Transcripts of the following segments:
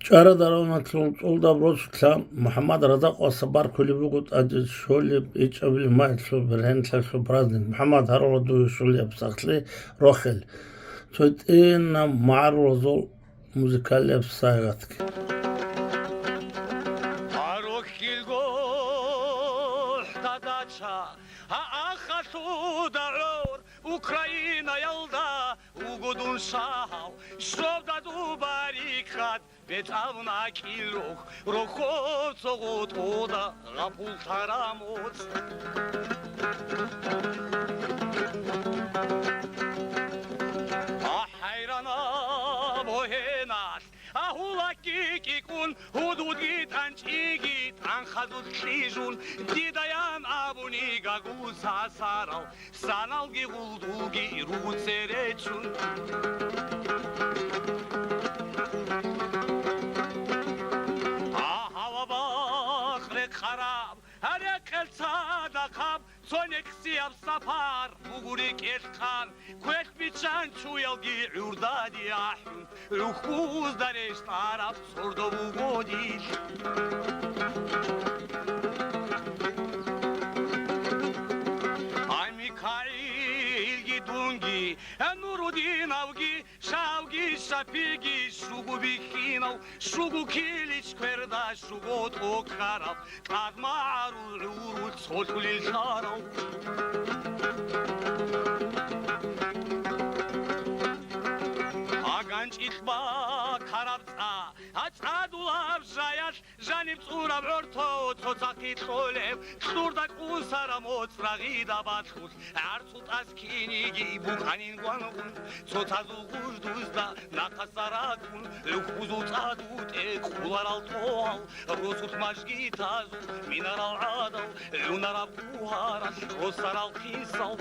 ჭარა დარავნათლულ წულდა ბროცლა محمد رضا قاسبار كل بيقول أجد شولي يجابل ما يتلو برهن تلسو برازن محمد هرولو دو شولي أبساقلي روخل تويت إنا معرو رزول موزيكالي أبساقاتك أروخيل قوح تداتشا أخذو دعور أوكراينا يلدا وقدون شاو شوب دادو барикад بتاونا كيلوخ روخو صغوط ودا غبول تراموت حيرانا بوهناس أهولاكي كيكون هدود جيت أنشي جيت أنخذوا خيجون ديدايان أبوني غاغو ساسارو سانالجي غلدوغي روت سيريتشون خراب هرك الصادقاب سونك سياب سفار بغوريك الخان كويت بيتشان شو يلقي عردادي احن رخوز درش طرف سردو بغودي اي ميكائيل جدونجي نورودين اوجي شاوجي شافيجي شوغو بيخينو شوغو كيليش كردا شوغو توكارا كاغمارو عورو تصوتو للشارو اغانج اخبا كارابتا اتادولاب جايات جانب صورة بعرتو توتاقيت خوليو خطوردك قوسارا موتراغيدا باتخوز عرصوت اسكيني جيبو كانين قوانغون توتازو غوردوزدا ناقصاراكون لخوزو تادوت اخولار الطوال روسوت ماجيتازو مينار العادو لونار بوهارا روسار الخيصو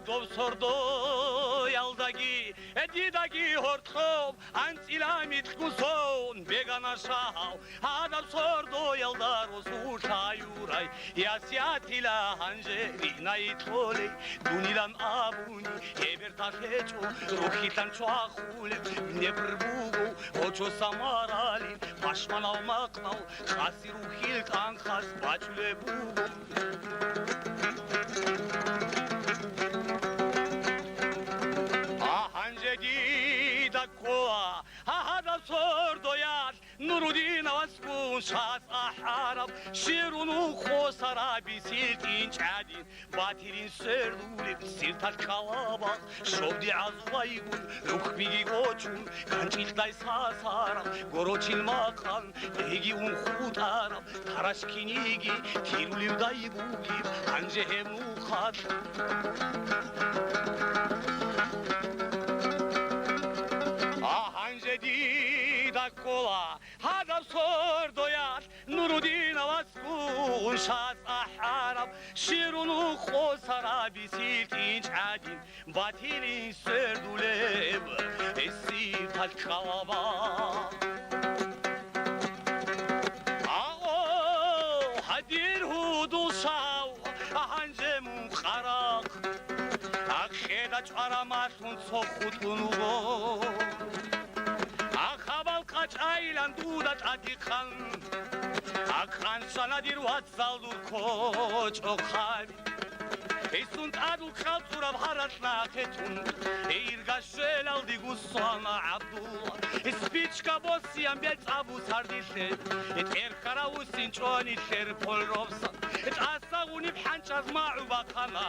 Adov sordo yaldagi edidagi hortkov antilamit kuson begana shao Adov sordo yaldar osuta yuray yasiatila hanjerina itole dunilan abuni ebertachecho ruhitan choachule nebrbugo ocho samarali pashman almaqnal khasiru khilkan khas bachule bugo هذا صردو ياد نورودين واسكون شاس أحارب شيرونو خوصرا بسيلتين شادين باترين سردولي سيرت الكلابا شوبدي عزوايقون روخ بيجي غوچون كانتيل داي ساسارا غوروچ الماقان ديجي خوتارا تراش كينيجي تيرولي وداي بوغي انجه هموخات جديدة كولا هذا صردو ياد نورودين واسكون شاس أحارب شيرونو خوصرا بسيلتين شادين باتيلين سردو ليب السيف الكلابا هدير هودو شاو هنجمون خراق أخيدا جارماتون صخوتونو Ailan dudat atikan Akan sana dirwat saldur koç okhal Esunt adul khaltura bharat nakhetun Irgashel aldi gusana Abdullah Spichka bossiam belt abu sardishe Et erkara usin choni sher pol robsa Et asaguni bhanchaz ma'u bakana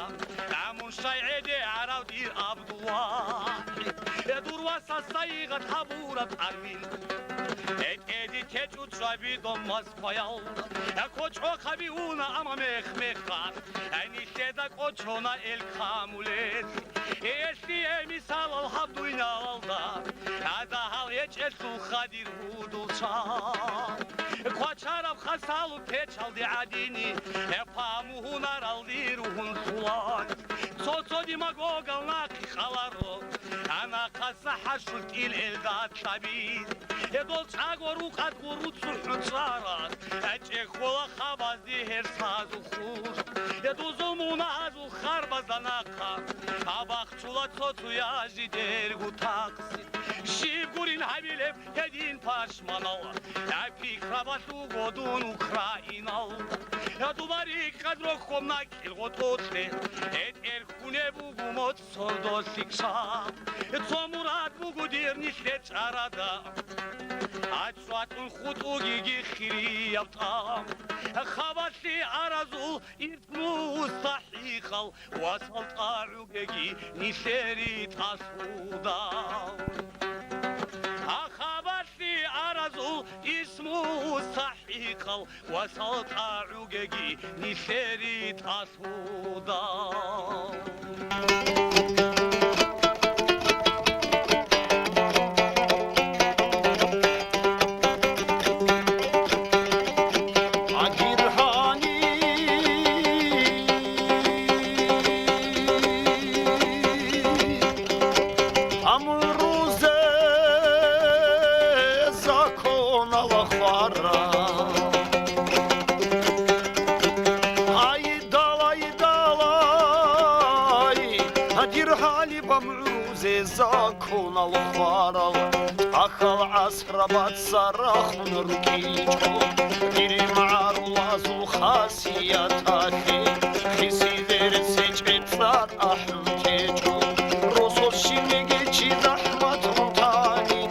Amun shay'ede araw dir Abdullah Edur wasa saygat haburat armin edi tecu trabi domaz payalda koço kabiuna ama mehmekar enişte de koçona el kamulet esti misal al habduyna alda hada hal yeçel su khadir hudulça koçarab khasalu peçaldi adini epamuhunar aldi ruhun sulan soso dimagogal naki khalaro ana qasa hashul il eldat tabid ედოლ წაგორუ ყადგურუ ცურწარად ეჭეხოლა ხაბაზი ჰერსაზუ ხურ ედუზუ მუნაზუ ხარბაზანახა აბახჩულა ცოცუიაჟი დერგუ თაქსი შიგურინ ჰავილებ ედინ ფაშმანალა აფიქრაბასუ გოდუნ უკრაინალ ედუბარი ყადრო ხომნა კილღოთოთლე ეთ ერქუნებუ გუმოთ სოლდოსიქშა ეთომურად ბუგუდირნის ეჭარადა აცვატულ ხუტუგი გიხირიავტამ ხავასი არაზულ ირთმუ საჰიხალ ვასალტაუგეგი ნისერი ტასუდა ახავასი არაზულ ისმუ საჰიხალ ვასალტაუგეგი ნისერი ტასუდა закон алхварал ахал асрабат сарахун рукичко дирмарулазу хасиятахи хисидер сечецар ахмтечко росол шинеге чи захмат мутани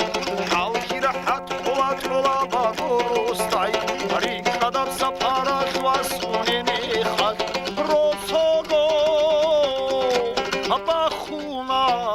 халки рахат булат булаба бурустай рикадам сапарах васунене хат росого абахуна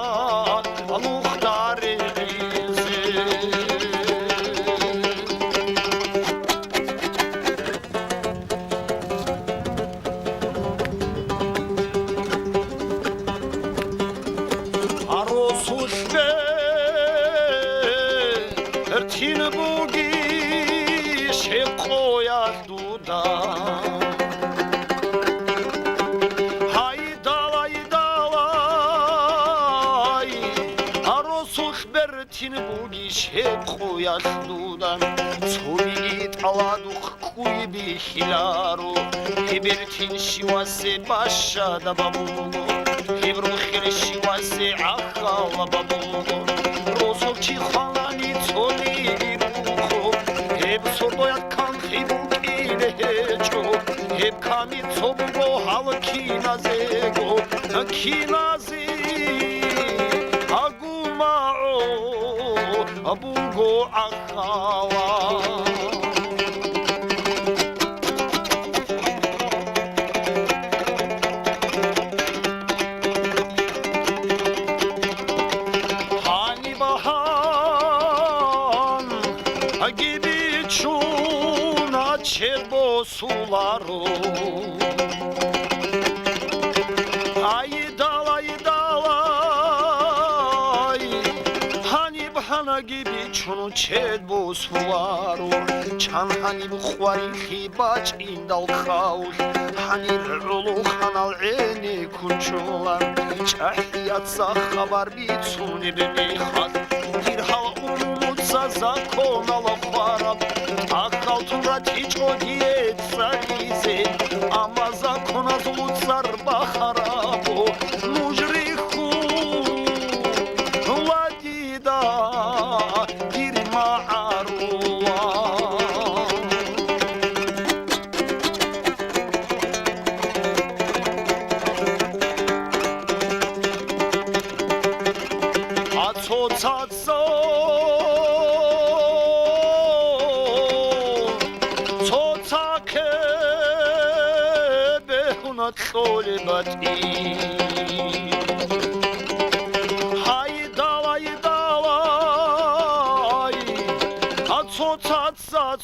Ясдудан цуригит аладух куйби хилару хибертин шивасе башада бабулу хибрухир шивасе ахала бабулу росовчи халани цолиги буху хеб сордоят кан хибукине хечо хеб ками цобуго хал киназего кинази агумао абунго ахава hani bahan gibi çuna çerbo suları gibi çunu çed bosvaru çan hani bukhari khibaç indal khaus hani rulu khanal eni kunchulan çahiyat sa khabar bitsuni beni khat bir hava umutsa zakon ala farab akal turat hiç o diyet salize ama zakon az umutsar baharabo mujrihu ladida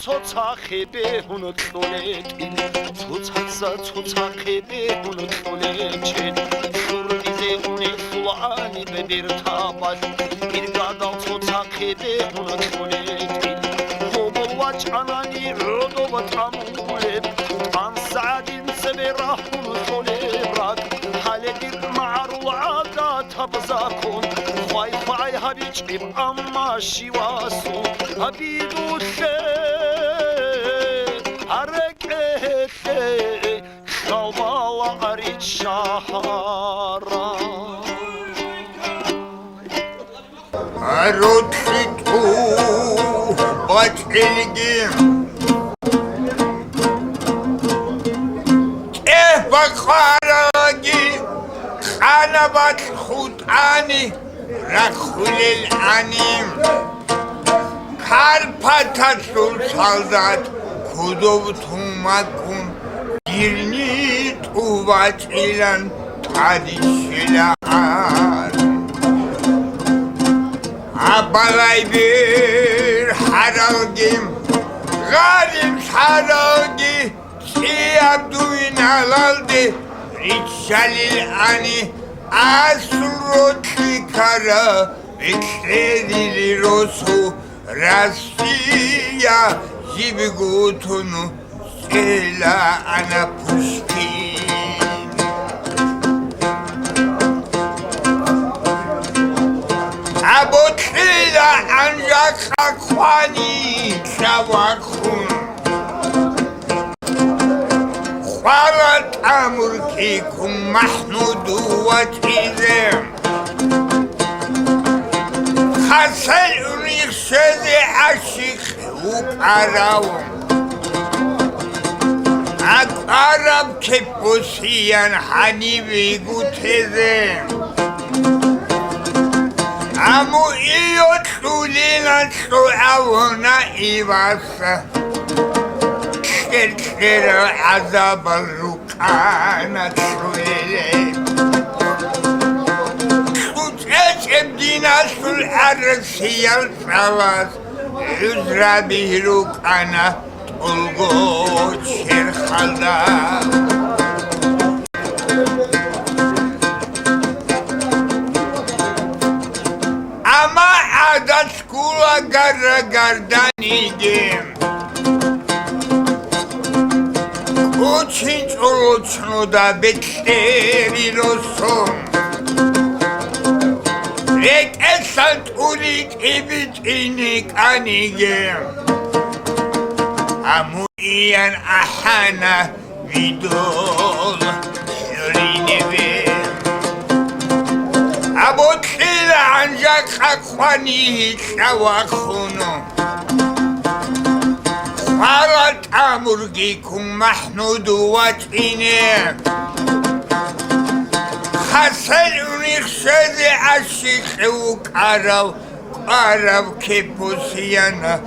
ცოცხები უნოთოლეთი ცოცხსა ცოცხები უნოთოლეთი შურიზე უნიფლანი ბერტაბას მირგადალ ცოცხები უნოთოლეთი ხობოვაჭ ანანი როდოვატამულებ ან საადინ სებერა უნოთოლებრად ჰალედი მარულ ადათ tabzakon Khway khway habichib amma shiwasu Abidushe harekete Shalvala arit shahara Arutlitu Batilgim Bakharagi Khanabat Khutani Rakhulil Anim Karpatatul Saldat Kudov Tumakun Dirnit Uvat ilan Tadishilan Abalay bir haralgim Garim haralgi Abduin alaldi Richalil ani Asrotli kara Beklerili rosu Rasiya Jibigutunu Sela ana pushkin Abotlila ancak akwani Çavakhun Farat amurkikum mahmudu vatizem Hasel unik sözü aşık uparavum Ak Arab keposiyan hanivi gutezem Amu iyot sulina suavuna ivasa Kerkera azabal rukana şöyle Kut eçem dinasul arasiyal savas Üzra bihrukana Olgoç şerhalda Ama adat kula garra gardanigim Очень улучшено да бекстери росом Рек эсант улик ибит иник анигем Амуиян ахана видол Шуриневем Аботлила анжак хаквани шавахуну Farat amurgikum mahnudu vatine Hasel unik sözü aşık evuk arav Arav keposiyana